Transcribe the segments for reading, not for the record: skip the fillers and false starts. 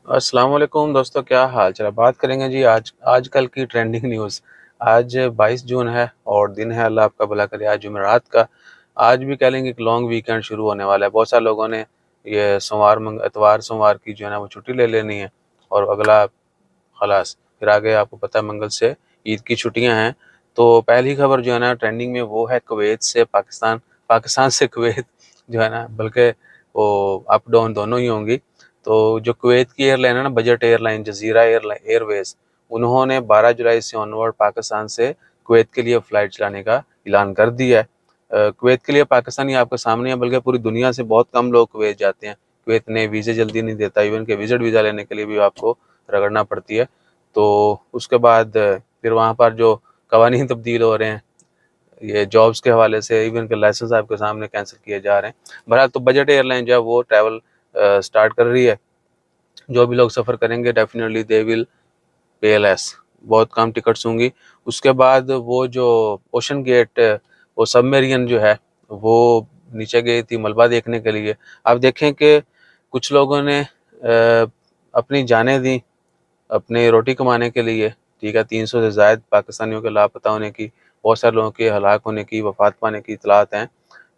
अस्सलाम वालेकुम दोस्तों, क्या हाल चाल है। बात करेंगे जी आजकल की ट्रेंडिंग न्यूज़। आज 22 जून है और दिन है, अल्लाह आपका भला करे, आज जुमेरात का। आज भी कह लेंगे कि लॉन्ग वीकेंड शुरू होने वाला है। बहुत सारे लोगों ने ये इतवार सोमवार की जो है ना वो छुट्टी ले लेनी है और अगला खलास फिर आगे आपको पता है मंगल से ईद की छुट्टियां हैं। तो पहली खबर जो है ना ट्रेंडिंग में वो है कुवैत से पाकिस्तान, पाकिस्तान से कुवैत जो है ना, बल्कि वो अप डाउन दोनों ही होंगी। तो जो कुवैत की एयरलाइन है ना, बजट एयरलाइन जजीरा एयरवेज, उन्होंने 12 जुलाई से ऑनवर्ड पाकिस्तान से कुवैत के लिए फ़्लाइट चलाने का ऐलान कर दिया है। कुवैत के लिए पाकिस्तान ही आपके सामने है, बल्कि पूरी दुनिया से बहुत कम लोग कुवैत जाते हैं। कुवैत ने वीज़े जल्दी नहीं देता, इवन के विजिट वीज़ा लेने के लिए भी आपको रगड़ना पड़ती है। तो उसके बाद फिर वहाँ पर जो कवानीन तब्दील हो रहे हैं, ये जॉब्स के हवाले से, इवन के लाइसेंस आपके सामने कैंसिल किए जा रहे हैं। बहरहाल तो बजट एयरलाइन जो है वो ट्रैवल स्टार्ट कर रही है। जो भी लोग सफ़र करेंगे definitely they will pay less, बहुत कम टिकट्स होंगी। उसके बाद वो जो ओशन गेट, वो सबमेरिन जो है वो नीचे गई थी मलबा देखने के लिए। आप देखें कि कुछ लोगों ने अपनी जानें दी अपनी रोटी कमाने के लिए, ठीक है। 300 से ज़ायद पाकिस्तानियों के लापता होने की, बहुत सारे लोगों के हलाक होने की, वफ़ात पाने की इतलात हैं।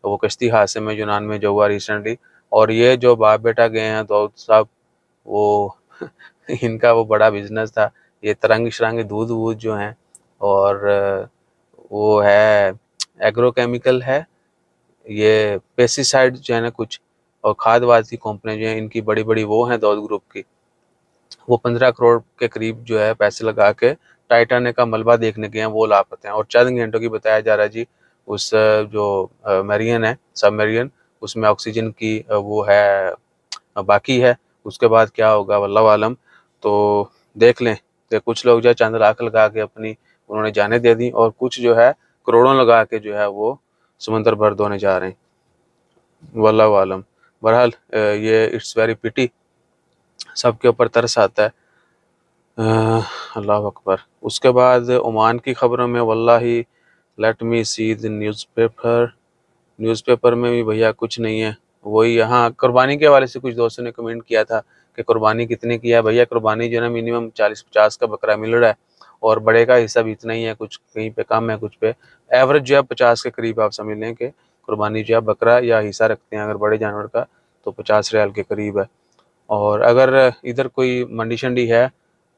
तो वो कश्ती हादसे में यूनान में जो हुआ रिसेंटली, और ये जो बाप बेटा गए हैं दाऊद साहब, वो इनका वो बड़ा बिजनेस था, ये तरंग शरंग दूध वूध जो हैं, और वो है एग्रोकेमिकल है, ये पेस्टिसाइड जो है ना कुछ, और खाद वाद की कंपनियाँ जो हैं इनकी बड़ी बड़ी वो हैं दाऊद ग्रुप की। वो 15 करोड़ के करीब जो है पैसे लगा के टाइटैनिक का मलबा देखने गए हैं, वो लापता हैं। और चंद घंटों की बताया जा रहा है जी उस जो मेरियन है सबमेरियन, उसमें ऑक्सीजन की वो है बाकी है। उसके बाद क्या होगा वल्लाह आलम। तो देख लें कि कुछ लोग जो है चंद लाख लगा के अपनी उन्होंने जाने दे दी, और कुछ जो है करोड़ों लगा के जो है वो समंदर भर धोने जा रहे हैं, वल्लाह आलम। बहरहाल ये इट्स वेरी पिटी, सबके ऊपर तरस आता है। अल्लाह अकबर। उसके बाद ओमान की खबरों में वल्लाही let me see the newspaper. Newspaper में भी भैया कुछ नहीं है। वही यहाँ कुर्बानी के हवाले से कुछ दोस्तों ने कमेंट किया था कि कुर्बानी कितने की है। भैया कुर्बानी जो है ना मिनिमम 40-50 का बकरा मिल रहा है, और बड़े का हिस्सा भी इतना ही है, कुछ कहीं पे कम है कुछ पे। एवरेज जो है 50 के करीब आप समझ लें कि कुर्बानी जो है बकरा या हिस्सा रखते हैं अगर बड़े जानवर का, तो 50 रियाल के करीब है। और अगर इधर कोई मंडी शंडी है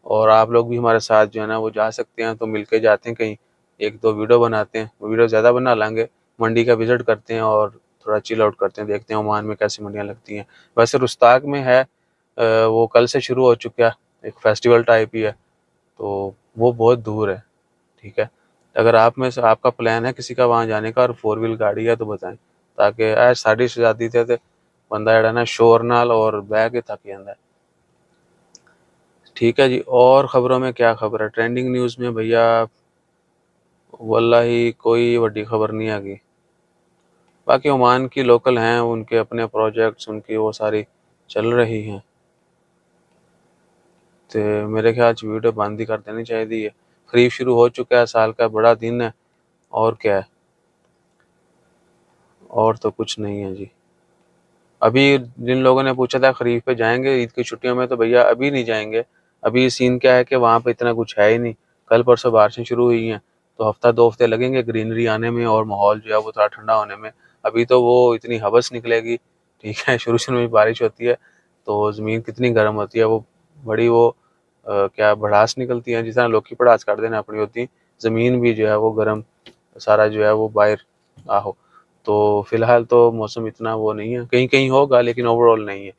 और आप लोग भी हमारे साथ जो है ना वो जा सकते हैं, तो मिलके जाते हैं कहीं, एक दो वीडियो बनाते हैं, वीडियो ज़्यादा बना लेंगे, मंडी का विज़िट करते हैं और थोड़ा चिल आउट करते हैं, देखते हैं ओमान में कैसी मंडियाँ लगती हैं। वैसे रुस्ताक में है, वो कल से शुरू हो चुका है, एक फेस्टिवल टाइप ही है, तो वो बहुत दूर है, ठीक है। अगर आप में से आपका प्लान है किसी का वहाँ जाने का और 4 व्हील गाड़ी है तो बताएं, ताकि ऐ साड़ी सजादी थे तो बंदा जड़ा ना शोर नाल और बह के थक जाता है। ठीक है जी। और ख़बरों में क्या ख़बर है ट्रेंडिंग न्यूज़ में भैया, वल्लाही कोई बड़ी ख़बर नहीं आ गई। बाकी ओमान की लोकल हैं, उनके अपने प्रोजेक्ट्स, उनकी वो सारी चल रही हैं। तो मेरे ख्याल से वीडियो बंद ही कर देनी चाहिए। खरीफ शुरू हो चुका है, साल का बड़ा दिन है, और क्या है, और तो कुछ नहीं है जी। अभी जिन लोगों ने पूछा था खरीफ पे जाएंगे ईद की छुट्टियों में, तो भैया अभी नहीं जाएंगे। अभी सीन क्या है कि वहाँ पे इतना कुछ है ही नहीं। कल परसों बारिशें शुरू हुई हैं, तो हफ्ता 2 हफ्ते लगेंगे ग्रीनरी आने में और माहौल जो है वो थोड़ा ठंडा होने में। अभी तो वो इतनी हवस निकलेगी, ठीक है। शुरू शुरू में बारिश होती है तो ज़मीन कितनी गर्म होती है, वो बड़ी वो क्या भड़ास निकलती है, जिस तरह लोग की भड़ास काट देना अपनी होती, ज़मीन भी जो है वो गर्म सारा जो है वो बाहर आहो। तो फिलहाल तो मौसम इतना वो नहीं है, कहीं कहीं होगा लेकिन ओवरऑल नहीं है।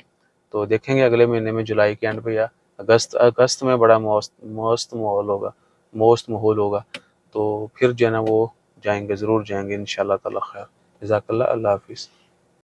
तो देखेंगे अगले महीने में जुलाई के एंड पे या अगस्त अगस्त में बड़ा मस्त मस्त माहौल होगा, मस्त माहौल होगा। तो फिर जो है ना वो जाएंगे, ज़रूर जाएंगे इंशाल्लाह ताला खैर। जज़ाकल्लाह, अल्लाह हाफिज़।